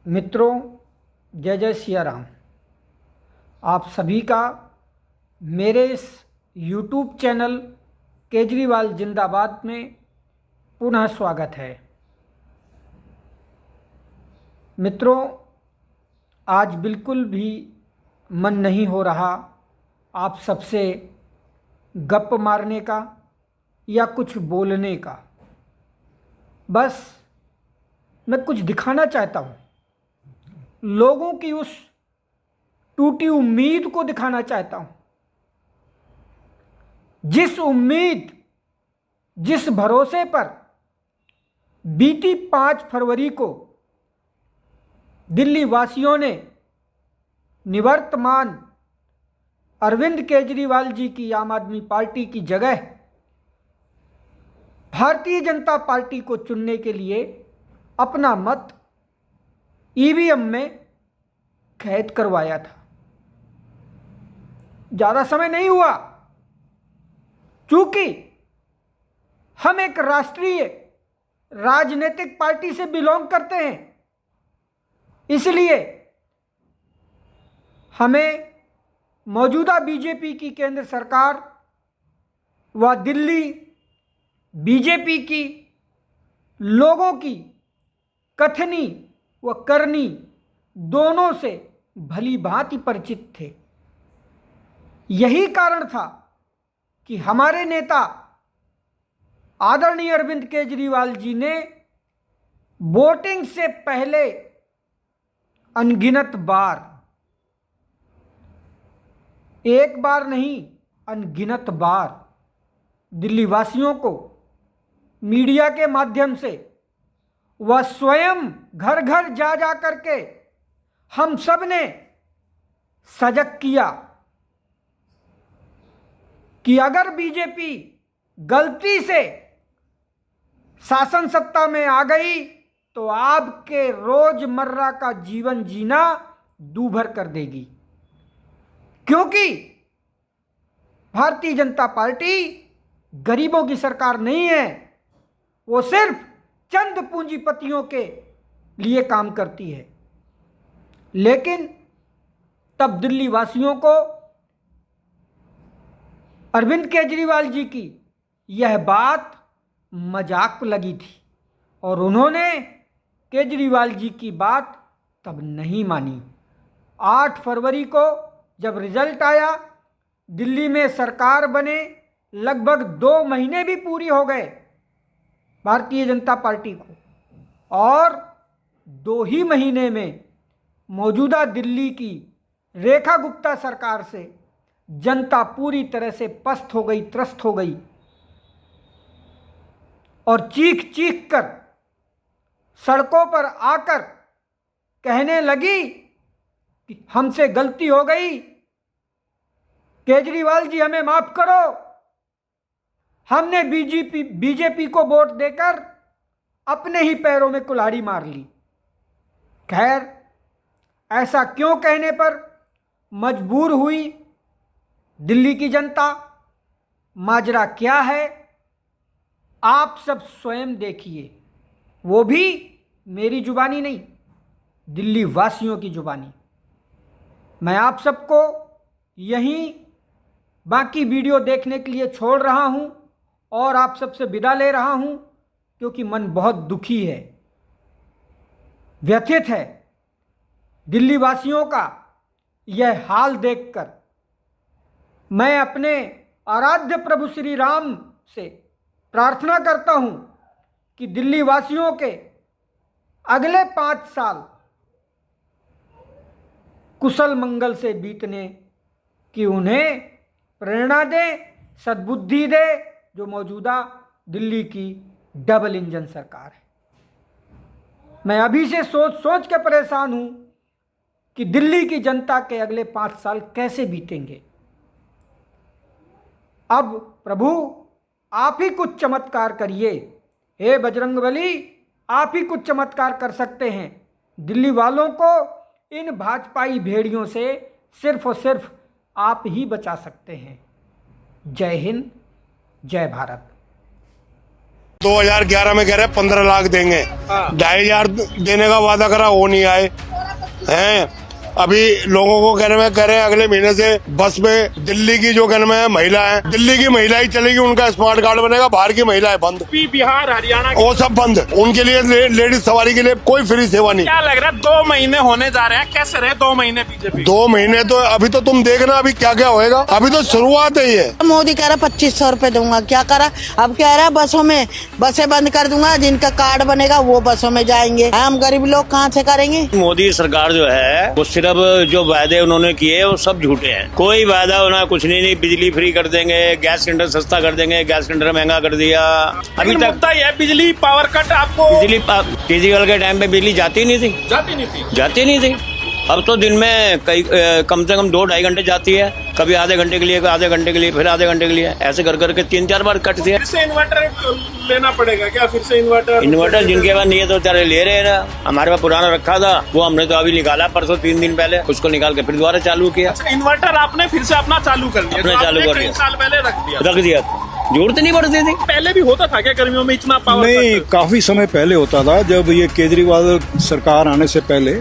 मित्रों, जय जय सिया राम। आप सभी का मेरे इस YouTube चैनल केजरीवाल जिंदाबाद में पुनः स्वागत है। मित्रों, आज बिल्कुल भी मन नहीं हो रहा आप सबसे गप मारने का या कुछ बोलने का। बस मैं कुछ दिखाना चाहता हूँ, लोगों की उस टूटी उम्मीद को दिखाना चाहता हूँ। जिस उम्मीद, जिस भरोसे पर बीती 5 फरवरी को दिल्ली वासियों ने निवर्तमान अरविंद केजरीवाल जी की आम आदमी पार्टी की जगह भारतीय जनता पार्टी को चुनने के लिए अपना मत ईवीएम में कैद करवाया था। ज़्यादा समय नहीं हुआ, चूंकि हम एक राष्ट्रीय राजनीतिक पार्टी से बिलोंग करते हैं, इसलिए हमें मौजूदा बीजेपी की केंद्र सरकार व दिल्ली बीजेपी की लोगों की कथनी व करनी दोनों से भली भांति परिचित थे। यही कारण था कि हमारे नेता आदरणीय अरविंद केजरीवाल जी ने वोटिंग से पहले अनगिनत बार, एक बार नहीं अनगिनत बार दिल्ली वासियों को मीडिया के माध्यम से व स्वयं घर घर जा जा करके हम सब ने सजग किया कि अगर बीजेपी गलती से शासन सत्ता में आ गई तो आपके रोजमर्रा का जीवन जीना दूभर कर देगी। क्योंकि भारतीय जनता पार्टी गरीबों की सरकार नहीं है, वो सिर्फ चंद पूंजीपतियों के लिए काम करती है। लेकिन तब दिल्ली वासियों को अरविंद केजरीवाल जी की यह बात मजाक लगी थी और उन्होंने केजरीवाल जी की बात तब नहीं मानी। 8 फरवरी को जब रिजल्ट आया, दिल्ली में सरकार बने लगभग 2 महीने भी पूरी हो गए भारतीय जनता पार्टी को, और 2 ही महीने में मौजूदा दिल्ली की रेखा गुप्ता सरकार से जनता पूरी तरह से पस्त हो गई, त्रस्त हो गई और चीख चीख कर सड़कों पर आकर कहने लगी कि हमसे गलती हो गई, केजरीवाल जी हमें माफ करो, हमने बीजेपी को वोट देकर अपने ही पैरों में कुल्हाड़ी मार ली। खैर, ऐसा क्यों कहने पर मजबूर हुई दिल्ली की जनता, माजरा क्या है आप सब स्वयं देखिए। वो भी मेरी जुबानी नहीं, दिल्ली वासियों की जुबानी। मैं आप सबको यहीं बाकी वीडियो देखने के लिए छोड़ रहा हूं और आप सबसे विदा ले रहा हूं, क्योंकि मन बहुत दुखी है, व्यथित है दिल्ली वासियों का यह हाल देखकर। मैं अपने आराध्य प्रभु श्री राम से प्रार्थना करता हूं कि दिल्ली वासियों के अगले 5 साल कुशल मंगल से बीतने की उन्हें प्रेरणा दे, सद्बुद्धि दे, जो मौजूदा दिल्ली की डबल इंजन सरकार है। मैं अभी से सोच सोच के परेशान हूं कि दिल्ली की जनता के अगले 5 साल कैसे बीतेंगे। अब प्रभु आप ही कुछ चमत्कार करिए, हे बजरंगबली आप ही कुछ चमत्कार कर सकते हैं। दिल्ली वालों को इन भाजपाई भेड़ियों से सिर्फ और सिर्फ आप ही बचा सकते हैं। जय हिंद, जय भारत। 2011 में कह रहे 15 लाख देंगे, 2,500 देने का वादा करा, वो नहीं आए हैं। अभी लोगों को कह रहे हैं अगले महीने से बस में दिल्ली की जो महिला है, दिल्ली की महिला ही चलेगी, उनका स्मार्ट कार्ड बनेगा, बाहर की महिला है बंद, बिहार हरियाणा वो सब बंद, उनके लिए लेडीज सवारी के लिए कोई फ्री सेवा नहीं। क्या लग रहा है 2 महीने होने जा रहे हैं, कैसे रहे 2 महीने बीजेपी? 2 महीने तो अभी तो तुम देखना अभी क्या क्या होएगा, अभी तो शुरुआत है ये। मोदी कह रहा 2500 रुपए दूंगा, क्या करा, अब कह रहा बसों में बसें बंद कर दूंगा, जिनका कार्ड बनेगा वो बसों में जाएंगे, हम गरीब लोग कहाँ से करेंगे। मोदी सरकार जो है वो सिर्फ जो वायदे उन्होंने किए वो सब झूठे हैं, कोई वायदा उन्होंने कुछ नहीं, बिजली फ्री कर देंगे, गैस सिलेंडर सस्ता कर देंगे, गैस सिलेंडर महंगा कर दिया। अभी तक मुद्दा ये है बिजली पावर कट, आपको बिजली केजरीवाल के टाइम पे बिजली जाती नहीं थी, जाती नहीं थी। अब तो दिन में कम से कम 2-2.5 घंटे जाती है, कभी आधे घंटे के लिए, आधे घंटे के लिए, फिर आधे घंटे के लिए, ऐसे कर करके 3-4 बार कट दिया। फिर से इन्वर्टर लेना पड़ेगा क्या? फिर से इन्वर्टर जिनके पास नहीं है तो बेचारे ले रहे हैं ना, हमारे पास पुराना रखा था वो हमने तो अभी निकाला परसों 3 दिन पहले, उसको निकाल के फिर दोबारा चालू किया। इन्वर्टर आपने फिर से अपना चालू कर दिया? अपने चालू कर दिया, 3 साल पहले रख दिया। जरूरत नहीं पड़ती थी। पहले भी होता था क्या गर्मियों में इतना पावर? नहीं, काफी समय पहले होता था, जब ये केजरीवाल सरकार आने से पहले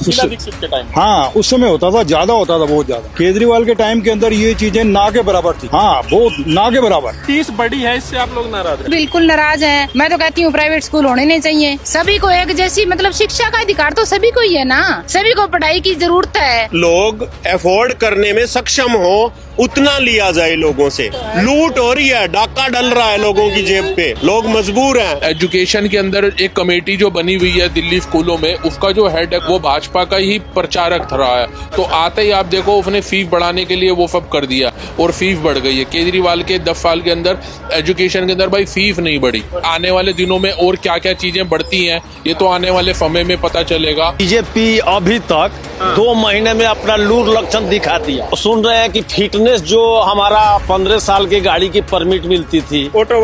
दीक्षित के टाइम। हाँ, उस समय होता था, ज्यादा होता था, बहुत ज्यादा। केजरीवाल के टाइम के अंदर ये चीजें ना के बराबर थी। हाँ, बहुत ना के बराबर। फीस बढ़ी है, इससे आप लोग नाराज हैं? बिल्कुल नाराज हैं। मैं तो कहती हूँ प्राइवेट स्कूल होने नहीं चाहिए, सभी को एक जैसी, मतलब शिक्षा का अधिकार तो सभी को ही है ना, सभी को पढ़ाई की जरूरत है। लोग अफोर्ड करने में सक्षम हो उतना लिया जाए लोगों से। लूट हो रही है, डाका डल रहा है लोगों की जेब पे, लोग मजबूर हैं। एजुकेशन के अंदर एक कमेटी जो बनी हुई है दिल्ली स्कूलों में, उसका जो हेड है वो भाजपा का ही प्रचारक रहा है, तो आते ही आप देखो उसने फीस बढ़ाने के लिए वो सब कर दिया और फीस बढ़ गई है। केजरीवाल के 10 साल के अंदर एजुकेशन के अंदर भाई फीस नहीं बढ़ी। आने वाले दिनों में और क्या क्या चीजें बढ़ती हैं ये तो आने वाले समय में पता चलेगा। बीजेपी अभी तक 2 महीने में अपना लूट लक्षण दिखा दिया। सुन रहे हैं कि फिटनेस जो हमारा 15 साल की गाड़ी की परमिट मिलती थी ऑटो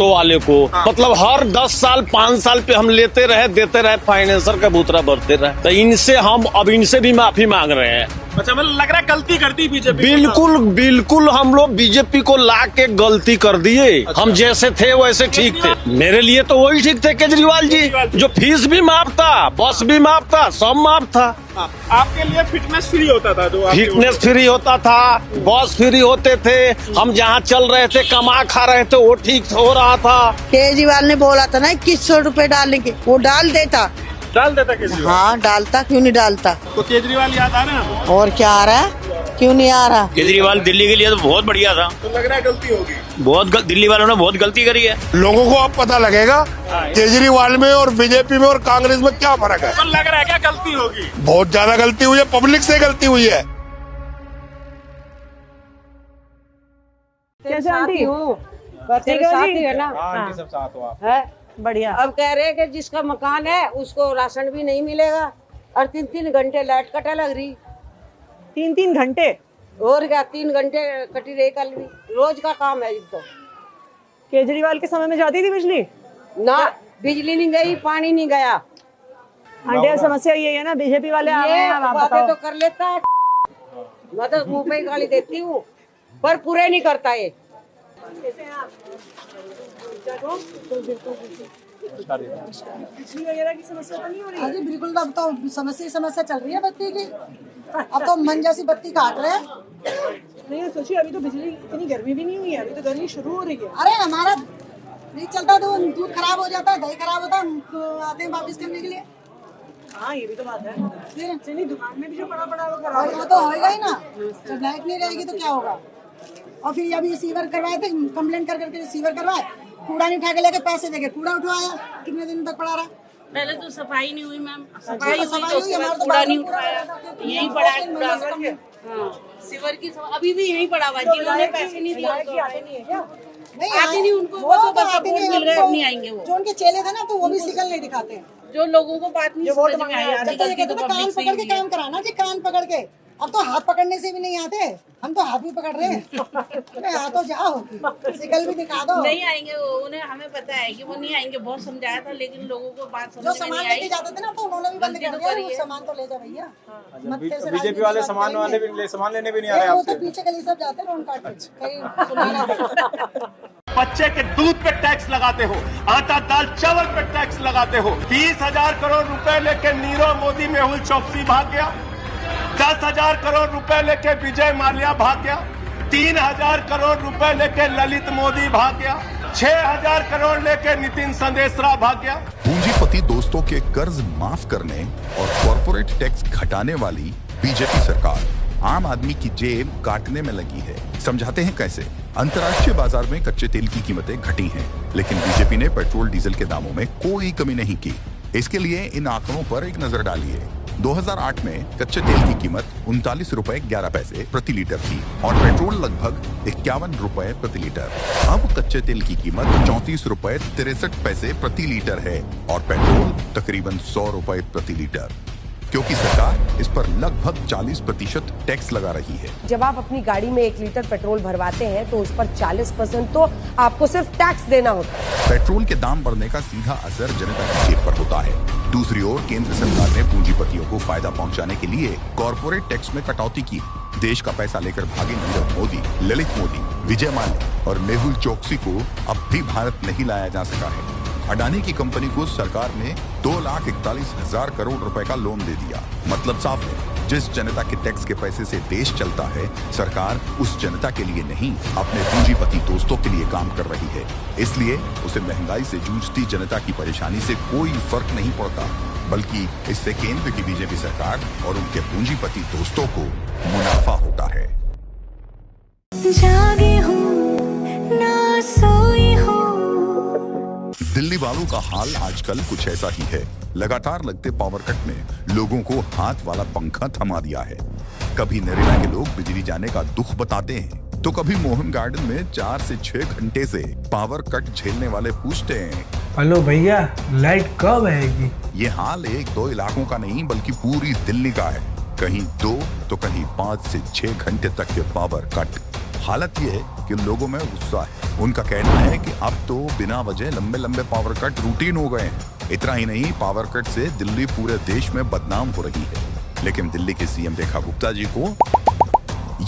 वाले को, मतलब हर 10 साल 5 साल पे हम लेते रहे देते रहे, फाइनेंसर का बूतरा भरते रहे, तो इनसे हम अब इनसे भी माफी मांग रहे हैं। अच्छा, मतलब लग रहा है गलती कर दी बीजेपी? बिल्कुल हम लोग बीजेपी को ला के गलती कर दिए। अच्छा। हम जैसे थे वैसे ठीक थे, मेरे लिए तो वही ठीक थे केजरीवाल जी, जो फीस भी माफ था, बस भी माफ था, सब माफ था। आपके लिए फिटनेस फ्री होता था? जो फिटनेस फ्री होता था, बस फ्री होते थे, हम जहाँ चल रहे थे कमा खा रहे थे वो ठीक हो रहा था। केजरीवाल ने बोला था ना 2100 रुपए डालने के, वो डाल देता केजरीवाल? हाँ डालता, क्यों नहीं डालता। तो केजरीवाल याद आ रहा है? और क्या आ रहा है, क्यों नहीं आ रहा। केजरीवाल दिल्ली के लिए तो बहुत बढ़िया था। तो लग रहा है गलती होगी, दिल्ली वालों ने बहुत गलती करी है। लोगों को अब पता लगेगा केजरीवाल में और बीजेपी में और कांग्रेस में क्या फर्क है। तो लग रहा है क्या गलती होगी? बहुत ज्यादा गलती हुई है, पब्लिक से गलती हुई है। कैसे आंटी हो? तेरे साथ ही है ना? आंटी सब साथ हो आप? है बढ़िया। अब कह रहे हैं कि जिसका मकान है उसको राशन भी नहीं मिलेगा और 3-3 घंटे लाइट कटा लग रही। 3-3 घंटे? और क्या, 3 घंटे कटी रही कल भी, रोज का काम है तो। केजरीवाल के समय में जाती थी बिजली? ना, बिजली नहीं गई, पानी नहीं गया। आंटी समस्या ये है ना, बीजेपी वाले आ गए हैं, अब आप बातें बताओ। तो कर लेता है, मैं तो मुंह पे ही गाली देती हूँ, पर पूरे नहीं करता ये। कैसे हैं आप? बिजली वगैरह की समस्या तो नहीं हो रही है? हाँ जी बिल्कुल, अब तो समस्या चल रही है बत्ती की। अब तो मन जैसी बत्ती काट रहे हैं। नहीं सोचिए, अभी तो बिजली, इतनी गर्मी भी नहीं हुई है, अभी तो गर्मी शुरू हो रही है। अरे हमारा नहीं चलता तो दूध खराब हो जाता है, दही खराब होता है, आते हैं वापिस करने के लिए। हाँ ये भी तो बात है। फिर चलिए, दुकान में भी जो पड़ा वो और खराब वो तो होएगा ही ना, जब लाइट नहीं रहेगी तो क्या होगा। और फिर अभी रिसीवर करवाए थे, कंप्लेंट कर करके रिसीवर करवाए, कूड़ा नहीं उठा के लेके पैसे देके कूड़ा उठवाया, कितने दिन तक पड़ा रहा। पहले तो सफाई नहीं हुई मैम, सफाई हुई, हमारा तो कूड़ा नहीं उठाया, यही पड़ा है कूड़ा। हाँ, सिवर की अभी भी यही पड़ा हुआ है, जिन्होंने पैसे नहीं दिए आते नहीं, उनको वो तो बस सपोर्ट मिल रहा है, नहीं आएंगे वो। जो उनके चेले थे ना तो वो भी सिकल नहीं दिखाते हैं, जो लोगों को बात नहीं समझ में आई, आधी गलती तो कान पकड़ के काम कराना जी, कान पकड़ के। अब तो हाथ पकड़ने से भी नहीं आते, हम तो हाथ भी पकड़ रहे हैं। आ तो जाओ, सिकल भी दिखा दो। नहीं आएंगे वो, उन्हें हमें पता है कि वो नहीं आएंगे, बहुत समझाया था लेकिन लोगों को बात समझ जो में सामान नहीं आई। लेके जाते थे ना तो उन्होंने भी बंद कर दिया, सामान तो ले जा भैया। बीजेपी वाले सामान लेने भी नहीं आ रहे। वो तो पीछे गली सब जाते हैं, रोड काट के कहीं सुना बच्चे के दूध पे टैक्स लगाते हो, आटा दाल चावल पे टैक्स लगाते हो। 30,000 करोड़ रुपए लेके नीरव मोदी मेहुल चौकसी भाग गया, 10,000 करोड़ रुपए लेके विजय माल्या भाग गया, 3,000 करोड़ रुपए लेके ललित मोदी भाग गया, 6,000 करोड़ लेके नितिन संदेशरा भाग गया। पूंजीपति दोस्तों के कर्ज माफ करने और कॉर्पोरेट टैक्स घटाने वाली बीजेपी सरकार आम आदमी की जेब काटने में लगी है। समझाते हैं कैसे। अंतर्राष्ट्रीय बाजार में कच्चे तेल की कीमतें घटी हैं, लेकिन बीजेपी ने पेट्रोल डीजल के दामों में कोई कमी नहीं की। इसके लिए इन आंकड़ों पर एक नजर डालिए। 2008 में कच्चे तेल की कीमत 39 रुपए 11 पैसे प्रति लीटर थी और पेट्रोल लगभग 51 रुपए प्रति लीटर। अब कच्चे तेल की कीमत 34 रुपए 63 पैसे प्रति लीटर है और पेट्रोल तकरीबन 100 रुपए प्रति लीटर, क्योंकि सरकार इस पर लगभग 40% टैक्स लगा रही है। जब आप अपनी गाड़ी में 1 लीटर पेट्रोल भरवाते हैं तो उस पर 40% तो आपको सिर्फ टैक्स देना होता है। पेट्रोल के दाम बढ़ने का सीधा असर जनता की जेब पर होता है। दूसरी ओर केंद्र सरकार ने पूंजीपतियों को फायदा पहुंचाने के लिए कॉर्पोरेट टैक्स में कटौती की। देश का पैसा लेकर भागे नीरव मोदी, ललित मोदी, विजय माल्या और मेहुल चोकसी को अब भी भारत नहीं लाया जा सका है। अडानी की कंपनी को सरकार ने 2,41,000 करोड़ रुपए का लोन दे दिया। मतलब साफ है, जिस जनता के टैक्स के पैसे से देश चलता है, सरकार उस जनता के लिए नहीं, अपने पूंजीपति दोस्तों के लिए काम कर रही है। इसलिए उसे महंगाई से जूझती जनता की परेशानी से कोई फर्क नहीं पड़ता, बल्कि इससे केंद्र की बीजेपी सरकार और उनके पूंजीपति दोस्तों को मुनाफा होता है। जागे हूँ ना सोई हूँ। दिल्ली वालों का हाल आजकल कुछ ऐसा ही है। लगातार लगते पावर कट में लोगों को हाथ वाला पंखा थमा दिया है। कभी नरेला के लोग बिजली जाने का दुख बताते हैं, तो कभी मोहन गार्डन में 4 से 6 घंटे से पावर कट झेलने वाले पूछते हैं, हेलो भैया, लाइट कब आएगी? ये हाल 1-2 इलाकों का नहीं बल्कि पूरी दिल्ली का है। कहीं 2 तो कहीं 5 से 6 घंटे तक के पावर कट। हालत ये है कि लोगों में गुस्सा है। उनका कहना है कि अब तो बिना वजह लंबे लंबे पावर कट रूटीन हो गए हैं। इतना ही नहीं, पावर कट से दिल्ली पूरे देश में बदनाम हो रही है। लेकिन दिल्ली के सीएम रेखा गुप्ता जी को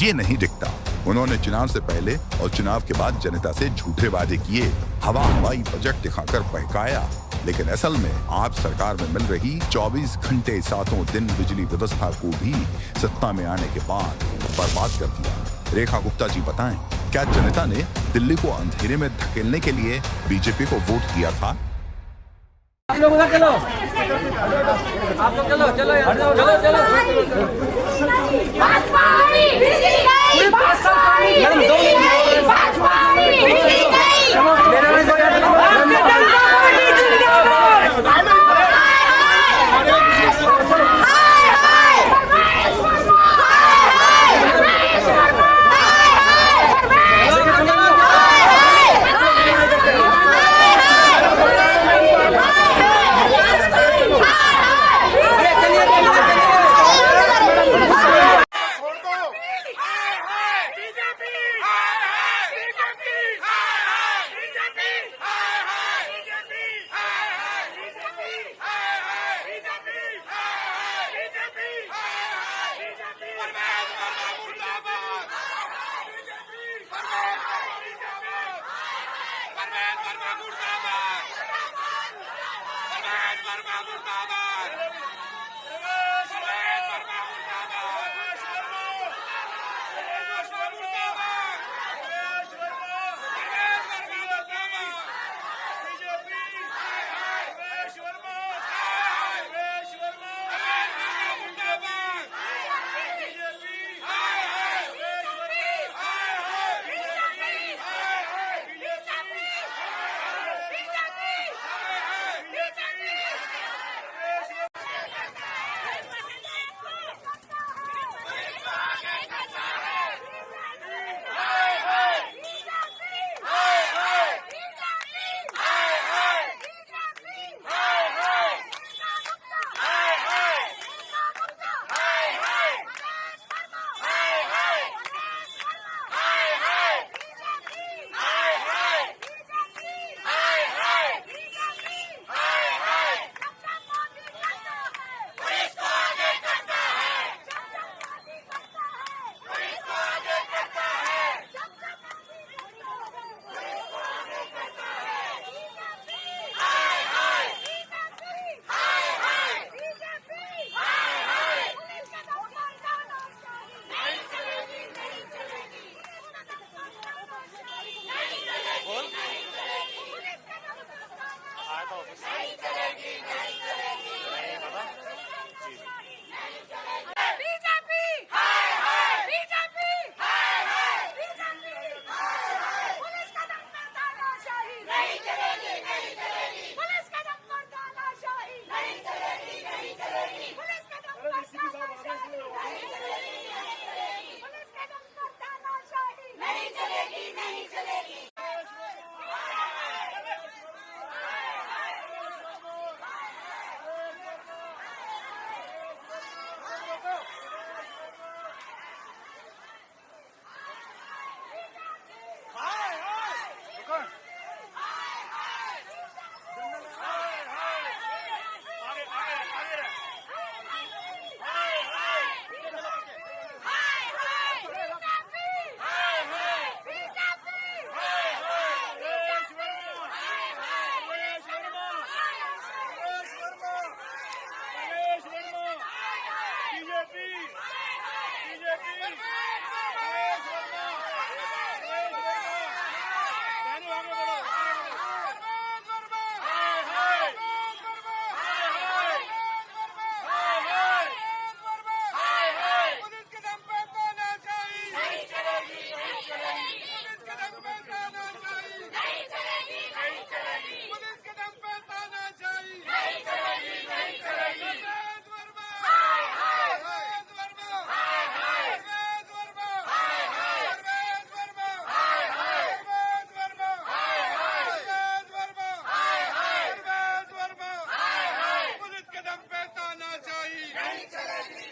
ये नहीं दिखता। उन्होंने चुनाव से पहले और चुनाव के बाद जनता से झूठे वादे किए, हवाई बजट दिखाकर बहकाया, लेकिन असल में आप सरकार में मिल रही 24 घंटे 7 दिन बिजली व्यवस्था को भी सत्ता में आने के बाद बर्बाद कर दिया। रेखा गुप्ता जी बताएं, क्या जनता ने दिल्ली को अंधेरे में धकेलने के लिए बीजेपी को वोट दिया था? आप लोग उधर चलो, आप लोग चलो चलो चलो चलो। चलेगी।